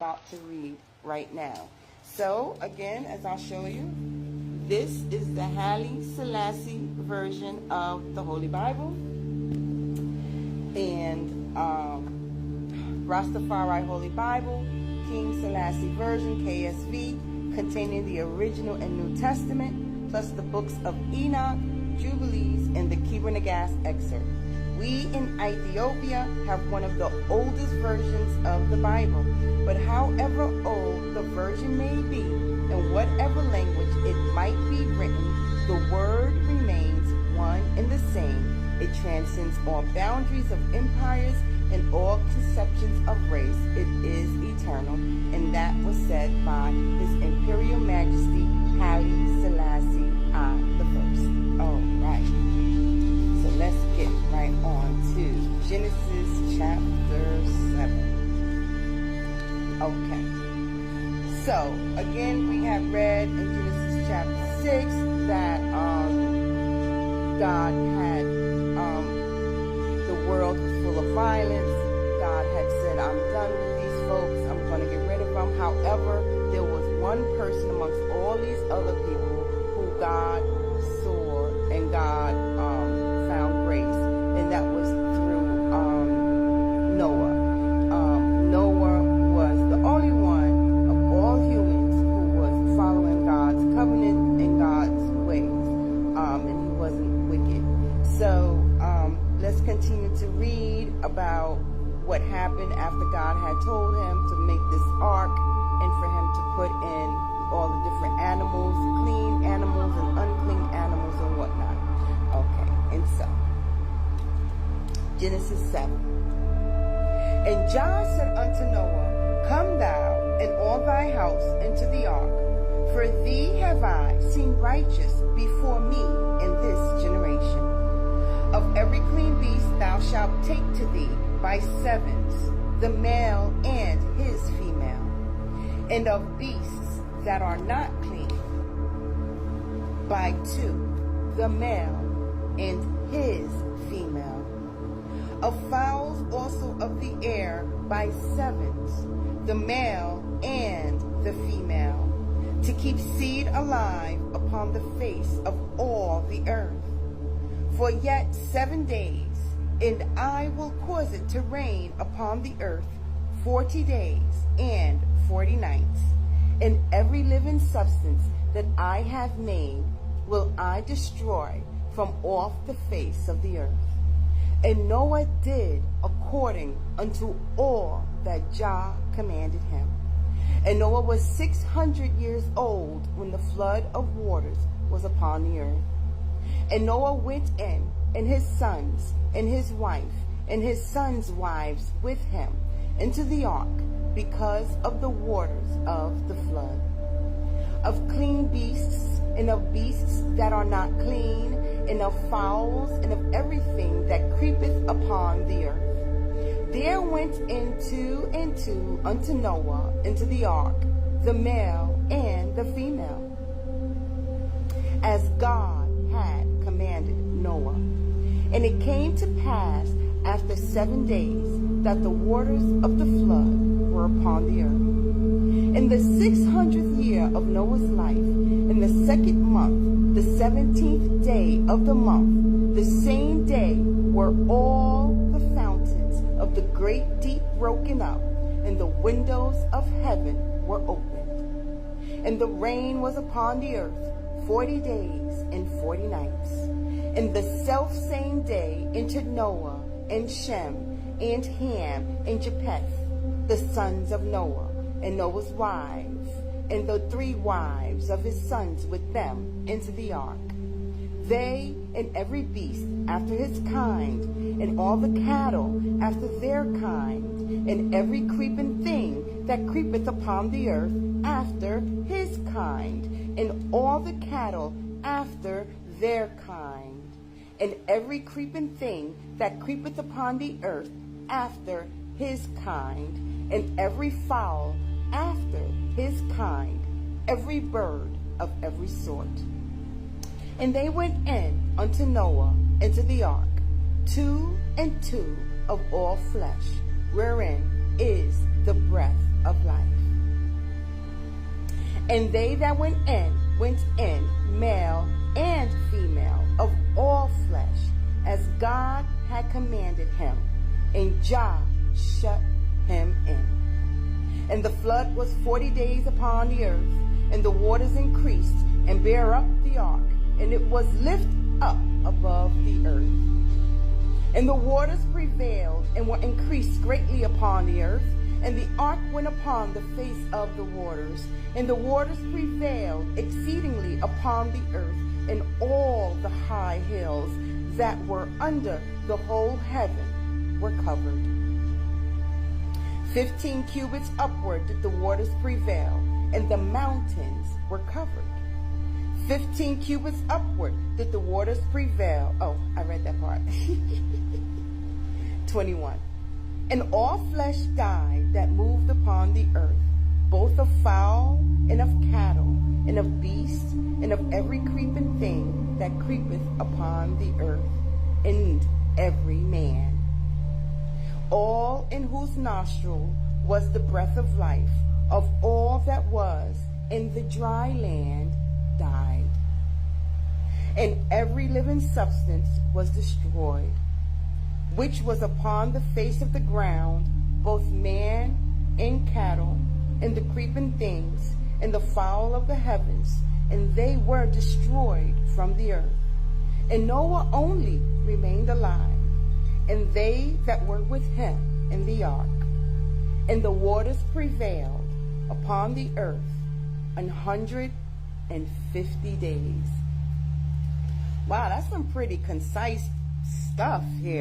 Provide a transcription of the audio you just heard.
about to read right now. So again, as I'll show you, this is the Haile Selassie version of the Holy Bible, and Rastafari Holy Bible, King Selassie version, KSV, containing the original and New Testament, plus the books of Enoch, Jubilees, and the Kibra excerpt. We in Ethiopia have one of the oldest versions of the Bible, but however old the version may be, in whatever language it might be written, the word remains one and the same. It transcends all boundaries of empires and all conceptions of race. It is eternal, and that was said by His Imperial Majesty Haile Selassie I the First. All right. So let's get right on to Genesis chapter 7. Okay. So, again, we have read in Genesis chapter 6 that God had, the world was full of violence. God had said, I'm done with these folks. I'm going to get rid of them. However, there was one person amongst all these other people who God saw and God found grace, and that was through Noah. Noah was the only one of all humans who was following God's covenant and God's ways, and he wasn't wicked. So let's continue to read about what happened after God had told him to make this ark and for him to put in all the different animals, clean animals and unclean animals and whatnot. Okay, and so Genesis 7. And Jah said unto Noah, Come thou and all thy house into the ark, for thee have I seen righteous before me in this generation. Of every clean beast thou shalt take to thee by sevens, the male and his female, and of beasts that are not clean, by two, the male and his female. Of fowls also of the air by sevens, the male and the female, to keep seed alive upon the face of all the earth. For yet 7 days, and I will cause it to rain upon the earth 40 days and 40 nights. And every living substance that I have made will I destroy from off the face of the earth. And Noah did according unto all that Jah commanded him. And Noah was 600 years old when the flood of waters was upon the earth. And Noah went in, and his sons, and his wife, and his sons' wives with him, into the ark, because of the waters of the flood. Of clean beasts, and of beasts that are not clean, and of fowls, and of everything that creepeth upon the earth. There went in two and two unto Noah into the ark, the male and the female, as God had commanded Noah. And it came to pass after 7 days that the waters of the flood were upon the earth. In the 600th year of Noah's life, in the second month, the 17th day of the month, the same day were all the fountains of the great deep broken up, and the windows of heaven were opened. And the rain was upon the earth 40 days and 40 nights. And the selfsame day entered Noah and Shem and Ham and Japheth, the sons of Noah, and Noah's wives, and the 3 wives of his sons with them into the ark. They and every beast after his kind, and all the cattle after their kind, and every creeping thing that creepeth upon the earth after his kind, and all the cattle after their kind, and every creeping thing that creepeth upon the earth after his kind, and every fowl after his kind, every bird of every sort. And they went in unto Noah into the ark, 2 and 2 of all flesh, wherein is the breath of life. And they that went in, male and female, of all flesh, as God had commanded him, and Jah shut him in. And the flood was 40 days upon the earth, and the waters increased, and bare up the ark, and it was lifted up above the earth. And the waters prevailed, and were increased greatly upon the earth, and the ark went upon the face of the waters, and the waters prevailed exceedingly upon the earth, and all the high hills that were under the whole heaven were covered. 15 cubits upward did the waters prevail, and the mountains were covered. 15 cubits upward did the waters prevail. Oh, I read that part. 21. And all flesh died that moved upon the earth, both of fowl and of cattle, and of beasts, and of every creeping thing that creepeth upon the earth, and every man. All in whose nostril was the breath of life, of all that was in the dry land, died. And every living substance was destroyed, which was upon the face of the ground, both man and cattle, and the creeping things, and the fowl of the heavens, and they were destroyed from the earth. And Noah only remained alive, and they that were with him in the ark. And the waters prevailed upon the earth 150 days. Wow, that's some pretty concise stuff here.